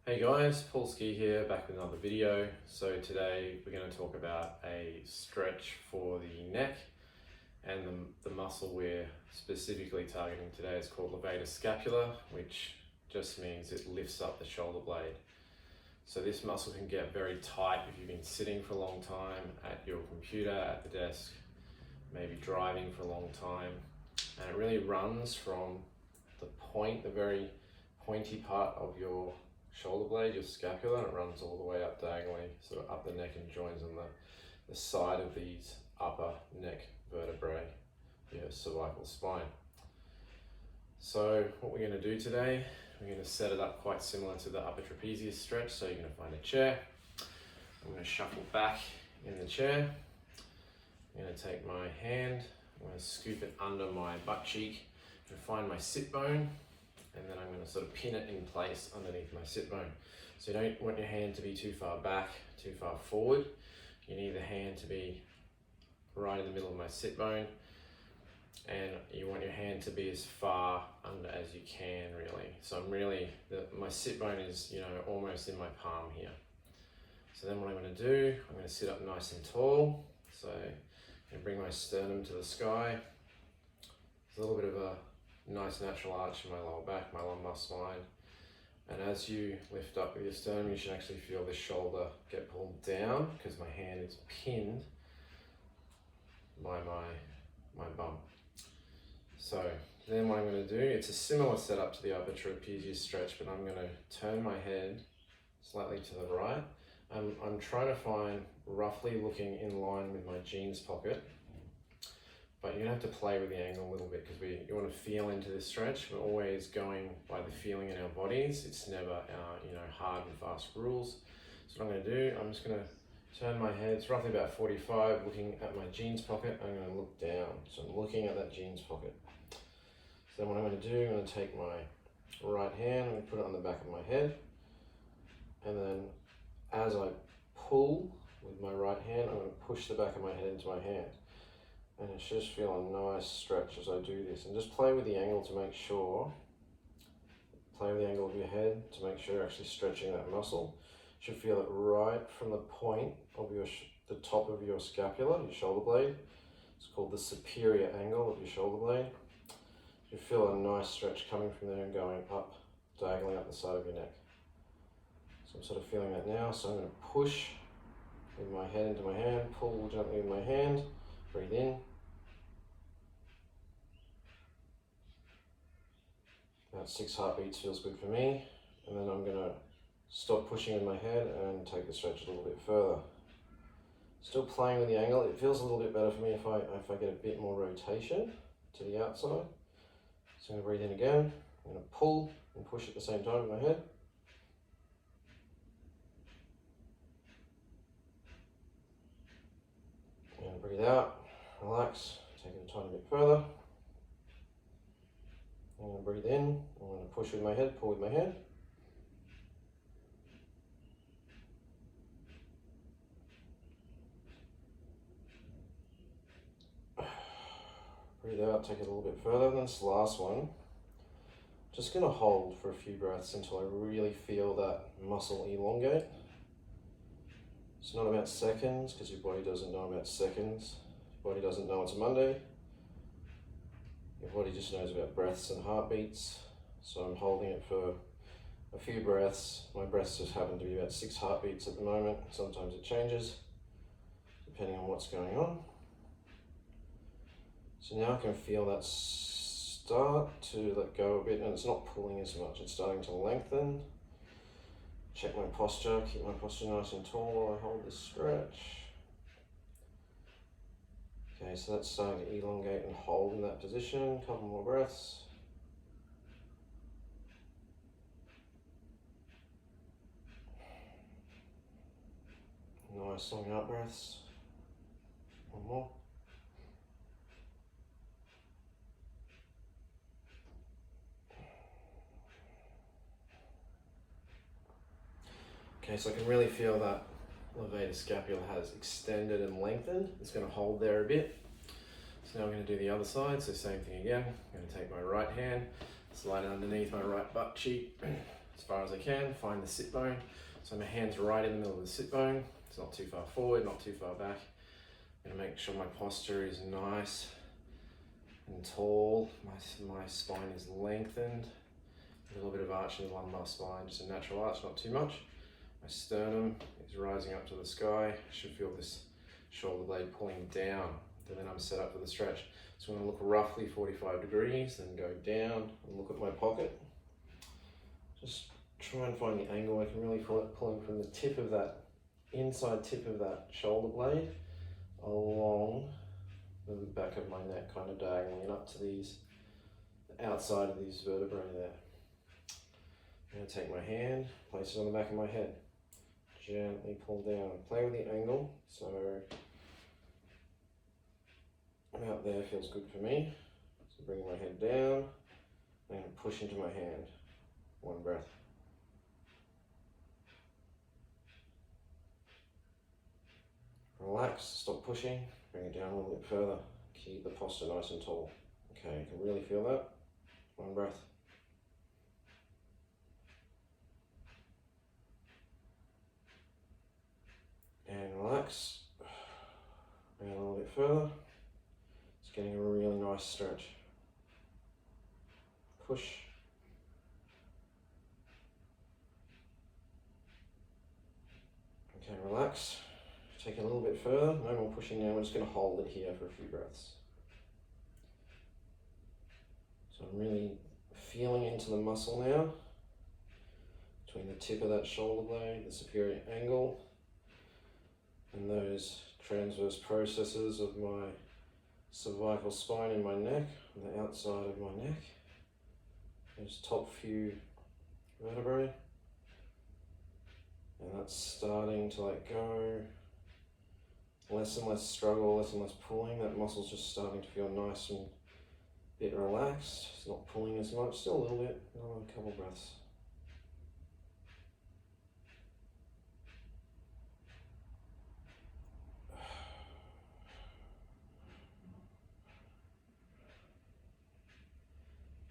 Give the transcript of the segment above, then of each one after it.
Hey guys, Paul Ski here, back with another video. So today we're going to talk about a stretch for the neck, and the muscle we're specifically targeting today is called Levator Scapulae, which just means it lifts up the shoulder blade. So this muscle can get very tight if you've been sitting for a long time at your computer, at the desk, maybe driving for a long time, and it really runs from the very pointy part of your shoulder blade, your scapula, and it runs all the way up diagonally, sort of up the neck and joins on the side of these upper neck vertebrae, your cervical spine. So what we're going to do today, we're going to set it up quite similar to the upper trapezius stretch. So you're going to find a chair. I'm going to shuffle back in the chair. I'm going to take my hand, I'm going to scoop it under my butt cheek and find my sit bone. And then I'm going to sort of pin it in place underneath my sit bone. So you don't want your hand to be too far back, too far forward. You need the hand to be right in the middle of my sit bone. And you want your hand to be as far under as you can, really. So my sit bone is, almost in my palm here. So then what I'm going to do, I'm going to sit up nice and tall. So I'm going to bring my sternum to the sky. There's a little bit of a nice natural arch in my lower back, my lumbar spine. And as you lift up with your sternum, you should actually feel the shoulder get pulled down because my hand is pinned by my bum. So then what I'm going to do, it's a similar setup to the upper trapezius stretch, but I'm going to turn my head slightly to the right. I'm trying to find roughly looking in line with my jeans pocket. But you're going to have to play with the angle a little bit because you want to feel into this stretch. We're always going by the feeling in our bodies. It's never, hard and fast rules. So what I'm going to do, I'm just going to turn my head. It's roughly about 45, looking at my jeans pocket. I'm going to look down. So I'm looking at that jeans pocket. So then what I'm going to do, I'm going to take my right hand, I'm going to put it on the back of my head. And then as I pull with my right hand, I'm going to push the back of my head into my hand. And it should just feel a nice stretch as I do this. And just play with the angle to make sure, play with the angle of your head to make sure you're actually stretching that muscle. You should feel it right from the point of the top of your scapula, your shoulder blade. It's called the superior angle of your shoulder blade. You feel a nice stretch coming from there and going up, diagonally up the side of your neck. So I'm sort of feeling that now. So I'm going to push with my head into my hand, pull gently with my hand. Breathe in. About 6 heartbeats feels good for me. And then I'm going to stop pushing with my head and take the stretch a little bit further. Still playing with the angle. It feels a little bit better for me if I get a bit more rotation to the outside. So I'm going to breathe in again. I'm going to pull and push at the same time with my head. And breathe out. Relax, take it a tiny bit further. I'm going to breathe in, I'm going to push with my head, pull with my head. Breathe out, take it a little bit further. Then this last one, just going to hold for a few breaths until I really feel that muscle elongate. It's not about seconds because your body doesn't know about seconds. Body doesn't know it's Monday. Your body just knows about breaths and heartbeats. So I'm holding it for a few breaths. My breaths just happen to be about 6 heartbeats at the moment. Sometimes it changes depending on what's going on. So now I can feel that start to let go a bit, and it's not pulling as much. It's starting to lengthen. Check my posture, keep my posture nice and tall while I hold this stretch. Okay, so that's starting to elongate and hold in that position. A couple more breaths. Nice long out breaths. One more. Okay, so I can really feel that Levator Scapula has extended and lengthened. It's going to hold there a bit. So now I'm going to do the other side, so same thing again. I'm going to take my right hand, slide it underneath my right butt cheek, as far as I can, find the sit bone. So my hand's right in the middle of the sit bone. It's not too far forward, not too far back. I'm gonna make sure my posture is nice and tall. My spine is lengthened. A little bit of arch in the lumbar spine, just a natural arch, not too much. My sternum is rising up to the sky. I should feel this shoulder blade pulling down. And then I'm set up for the stretch. So I'm gonna look roughly 45 degrees, then go down and look at my pocket. Just try and find the angle. I can really feel it pulling from the tip of that, inside tip of that shoulder blade along the back of my neck, kind of diagonally, and up to the outside of these vertebrae there. I'm going to take my hand, place it on the back of my head, gently pull down, play with the angle. So about there feels good for me. So bring my head down and push into my hand. One breath. Relax, stop pushing, bring it down a little bit further. Keep the posture nice and tall. Okay, you can really feel that. One breath. And relax. Bring it a little bit further. It's getting a really nice stretch. Push. Okay, relax. Take it a little bit further, no more pushing now, we're just going to hold it here for a few breaths. So I'm really feeling into the muscle now, between the tip of that shoulder blade, the superior angle, and those transverse processes of my cervical spine and my neck, on the outside of my neck, those top few vertebrae, and that's starting to let go. Less and less struggle, less and less pulling. That muscle's just starting to feel nice and a bit relaxed. It's not pulling as much, still a little bit. Another couple breaths.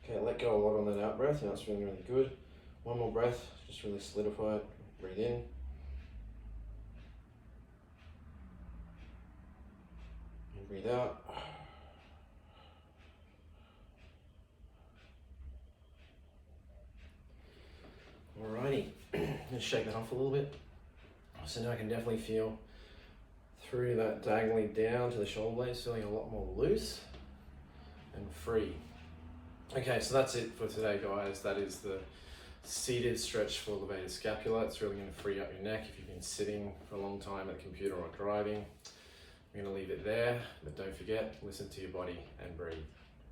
Okay, let go a lot on that out breath. Now it's feeling really good. One more breath, just really solidify it. Breathe in. Breathe out. Alrighty, just shake that off a little bit. So now I can definitely feel through that diagonally down to the shoulder blades, feeling a lot more loose and free. Okay, so that's it for today, guys. That is the seated stretch for Levator Scapulae. It's really going to free up your neck if you've been sitting for a long time at the computer or driving. I'm going to leave it there, but don't forget, listen to your body and breathe.